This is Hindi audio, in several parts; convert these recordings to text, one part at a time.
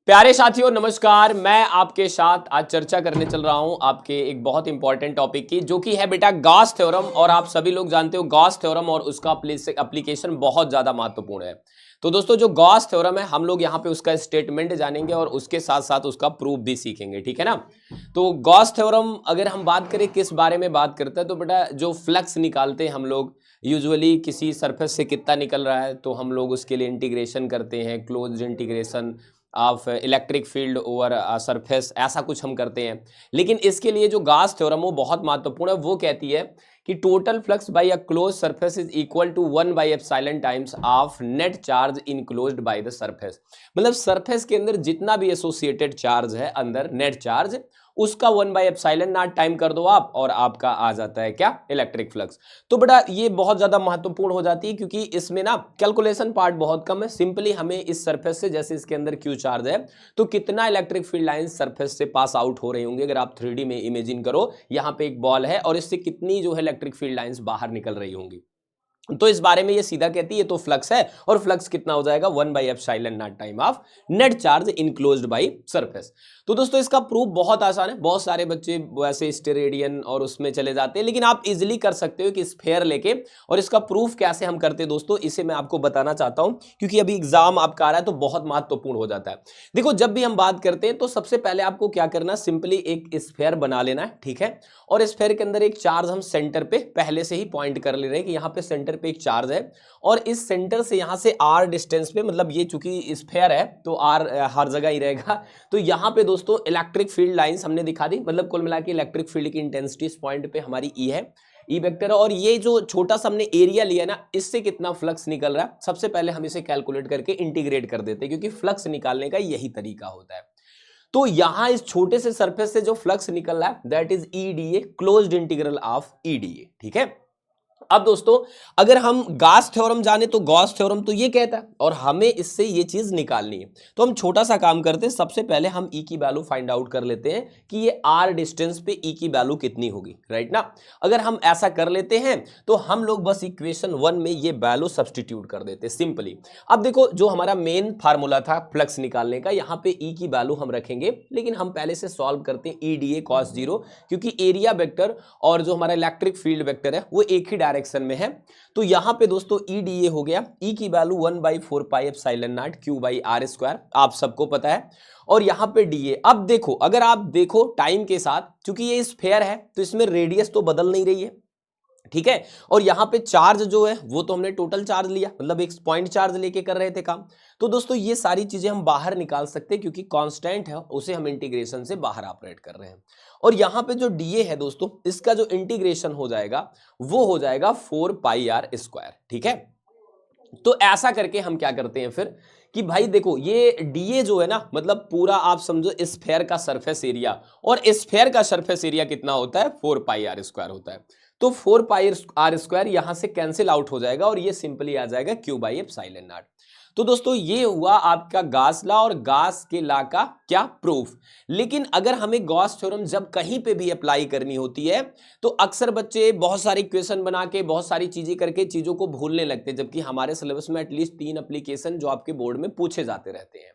प्यारे साथियों नमस्कार। मैं आपके साथ आज चर्चा करने चल रहा हूं आपके एक बहुत इंपॉर्टेंट टॉपिक की, जो कि है बेटा गॉस थ्योरम। और आप सभी लोग जानते हो गॉस थ्योरम और उसका एप्लीकेशन बहुत ज्यादा महत्वपूर्ण है। तो दोस्तों जो गॉस थ्योरम है हम लोग यहाँ पे उसका स्टेटमेंट जानेंगे और उसके साथ साथ उसका प्रूफ भी सीखेंगे, ठीक है ना। तो गॉस थ्योरम अगर हम बात करें किस बारे में बात करता है, तो बेटा जो फ्लक्स निकालते हैं हम लोग यूजुअली किसी सरफेस से कितना निकल रहा है, तो हम लोग उसके लिए इंटीग्रेशन करते हैं, closed integration of electric field over surface, ऐसा कुछ हम करते हैं। लेकिन इसके लिए जो गॉस थ्योरम वो बहुत महत्वपूर्ण है। वो कहती है कि total flux by a close surface is equal to 1 by epsilon times of net charge enclosed by the surface. मतलब सरफेस के अंदर जितना भी एसोसिएटेड चार्ज है अंदर नेट चार्ज, उसका 1 बाय एप्सिलॉन नॉट टाइम कर दो आप और आपका आ जाता है क्या, इलेक्ट्रिक फ्लक्स। तो बेटा ये बहुत ज्यादा महत्वपूर्ण हो जाती है क्योंकि इसमें ना कैलकुलेशन पार्ट बहुत कम है। सिंपली हमें इस सरफेस से, जैसे इसके अंदर क्यू चार्ज है, तो कितना इलेक्ट्रिक फील्ड लाइंस सरफेस से पास आउट हो रही होंगी। अगर आप 3D में इमेजिन करो, यहाँ पे एक बॉल है और इससे कितनी जो है इलेक्ट्रिक फील्ड लाइंस बाहर निकल रही होंगी, तो इस बारे में ये सीधा कहती है। तो फ्लक्स है और फ्लक्स कितना हो जाएगा, 1 by epsilon not time of net charge enclosed by surface. तो दोस्तों इसका प्रूफ बहुत आसान है। बहुत सारे बच्चे वैसे स्टेरेडियन और उसमें चले जाते हैं, लेकिन आप इजीली कर सकते हो कि स्फेयर लेके। और इसका प्रूफ कैसे हम करते हैं दोस्तों, इसे मैं आपको बताना चाहता हूं क्योंकि अभी एग्जाम आपका आ रहा है तो बहुत महत्वपूर्ण हो जाता है। देखो जब भी हम बात करते हैं तो सबसे पहले आपको क्या करना है, सिंपली एक स्फेयर बना लेना है, ठीक है। और स्फेयर के अंदर एक चार्ज हम सेंटर पे पहले से ही पॉइंट कर ले रहे हैं कि यहाँ पे सेंटर पे एक चार्ज है और इस सेंटर से यहाँ से आर डिस्टेंस पे, मतलब ये चूंकि स्फेयर है तो आर हर जगह ही रहेगा। तो यहाँ पे दोस्तों इलेक्ट्रिक फील्ड लाइंस हमने दिखा दी, मतलब कुल मिला के इलेक्ट्रिक फील्ड की इंटेंसिटी इस पॉइंट पे हमारी ई है, ई वेक्टर है। और ये जो छोटा सा हमने एरिया लिया ना, इससे कितना फ्लक्स निकल रहा है, सबसे पहले हम इसे कैलकुलेट करके इंटीग्रेट कर देते हैं क्योंकि फ्लक्स निकालने का यही तरीका होता है। तो यहां इस छोटे से सरफेस से जो फ्लक्स निकल रहा है that is EDA, closed integral of EDA, ठीक है। अब दोस्तों अगर हम गॉस थ्योरम जाने तो गॉस थ्योरम तो ये कहता है और हमें इससे ये चीज निकालनी है। तो हम छोटा सा काम करते हैं, सबसे पहले हम ई की वैल्यू फाइंड आउट कर लेते हैं कि ये आर डिस्टेंस पे ई की वैल्यू कितनी होगी, राइट ना। अगर हम ऐसा कर लेते हैं तो हम लोग बस इक्वेशन 1 में ये वैल्यू सब्सटीट्यूट कर देते हैं सिंपली। अब देखो जो हमारा मेन फार्मूला था फ्लक्स निकालने का, यहाँ पे ई की वैल्यू हम रखेंगे, लेकिन हम पहले से सॉल्व करते हैं E D A cos zero, क्योंकि एरिया वेक्टर और जो हमारा इलेक्ट्रिक फील्ड वेक्टर है वो एक ही डायरेक्शन में है। तो यहां पे दोस्तों ई डी ए हो गया, ई की value 1/4 pi epsilon naught q by r square, आप सबको पता है। और यहां पे डी ए, अब देखो अगर आप देखो टाइम के साथ, क्योंकि ये स्फेयर है तो इसमें रेडियस तो बदल नहीं रही है, ठीक है। और यहां पे चार्ज जो है वो तो हमने टोटल चार्ज लिया, मतलब एक पॉइंट चार्ज लेके कर रहे थे काम। तो दोस्तों ये सारी चीजें हम बाहर निकाल सकते हैं क्योंकि कांस्टेंट है, उसे हम इंटीग्रेशन से बाहर ऑपरेट कर रहे हैं। और यहां पे जो डीए है दोस्तों, इसका जो इंटीग्रेशन हो जाएगा वो हो जाएगा 4 पाई आर स्क्वायर, ठीक है। तो ऐसा करके हम क्या करते हैं फिर कि भाई देखो ये डीए जो है ना, मतलब पूरा आप समझो स्फेयर का सरफेस एरिया, और स्फेयर का सरफेस एरिया कितना होता है, 4 पाई आर स्क्वायर होता है। तो 4 पाई आर स्क्वायर यहां से कैंसिल आउट हो जाएगा और ये सिंपली आ जाएगा क्यू बाई एप्सिलॉन नॉट। तो दोस्तों ये हुआ आपका गॉस लॉ और गॉस के लॉ का क्या प्रूफ। लेकिन अगर हमें गॉस थ्योरम जब कहीं पे भी अप्लाई करनी होती है तो अक्सर बच्चे बहुत सारी इक्वेशन बना के बहुत सारी चीजें करके चीजों को भूलने लगते हैं, जबकि हमारे सिलेबस में एटलीस्ट 3 एप्लीकेशन जो आपके बोर्ड में पूछे जाते रहते हैं।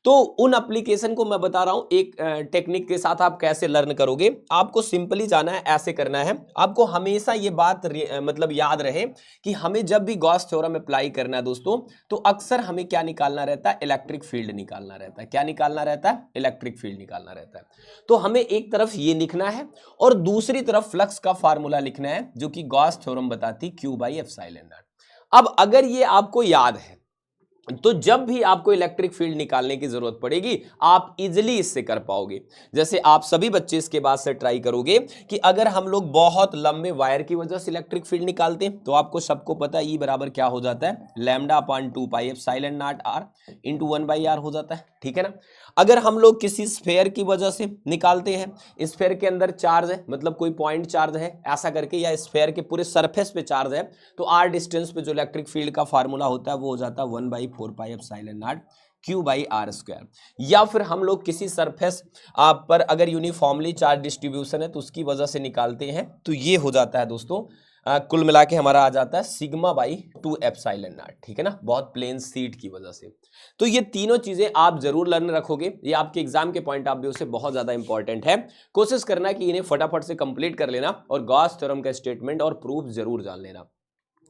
तो उन एप्लीकेशन को मैं बता रहा हूं एक टेक्निक के साथ आप कैसे लर्न करोगे। आपको सिंपली जाना है, ऐसे करना है। आपको हमेशा ये बात मतलब याद रहे कि हमें जब भी गॉस थ्योरम अप्लाई करना है दोस्तों, तो अक्सर हमें क्या निकालना रहता है, इलेक्ट्रिक फील्ड निकालना रहता है। क्या निकालना रहता है, इलेक्ट्रिक फील्ड निकालना रहता है। तो हमें एक तरफ ये लिखना है और दूसरी तरफ फ्लक्स का फार्मूला लिखना है जो कि गॉस थ्योरम बताती क्यू बाई एप्सिलॉन नॉट। अब अगर ये आपको याद है तो जब भी आपको इलेक्ट्रिक फील्ड निकालने की जरूरत पड़ेगी आप इजीली इससे कर पाओगे। जैसे आप सभी बच्चे इसके बाद से ट्राई करोगे कि अगर हम लोग बहुत लंबे वायर की वजह से इलेक्ट्रिक फील्ड निकालते हैं तो आपको सबको पता है ई बराबर क्या हो जाता है, lambda upon 2 pi epsilon naught r into 1 by r हो जाता है, ठीक है ना। अगर हम लोग किसी स्फेयर की वजह से निकालते हैं, स्फेयर के अंदर चार्ज है, मतलब कोई पॉइंट चार्ज है ऐसा करके, या स्फेयर के पूरे सरफेस पे चार्ज है, तो आर डिस्टेंस पे जो इलेक्ट्रिक फील्ड का फार्मूला होता है वो हो जाता है 1/4 pi epsilon naught q by r square. या फिर हम लोग किसी सरफेस आप पर अगर यूनिफॉर्मली चार्ज डिस्ट्रीब्यूशन है तो उसकी वजह से निकालते हैं, तो ये हो जाता है दोस्तों कुल मिला के हमारा आ जाता है सिग्मा बाई 2 एप्सिलॉन नॉट, ठीक है ना, बहुत प्लेन सीट की वजह से। तो ये तीनों चीजें आप जरूर लर्न रखोगे, ये आपके एग्जाम के पॉइंट ऑफ व्यू से बहुत ज्यादा इंपॉर्टेंट है। कोशिश करना कि इन्हें फटाफट से कंप्लीट कर लेना और गॉस थ्योरम का स्टेटमेंट और प्रूफ जरूर जान लेना।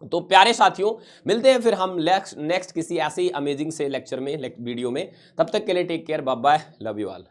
तो प्यारे साथियों, मिलते हैं फिर हम नेक्स्ट किसी ऐसे ही अमेजिंग से लेक्चर में, वीडियो में। तब तक के लिए take care, bye bye, love you all.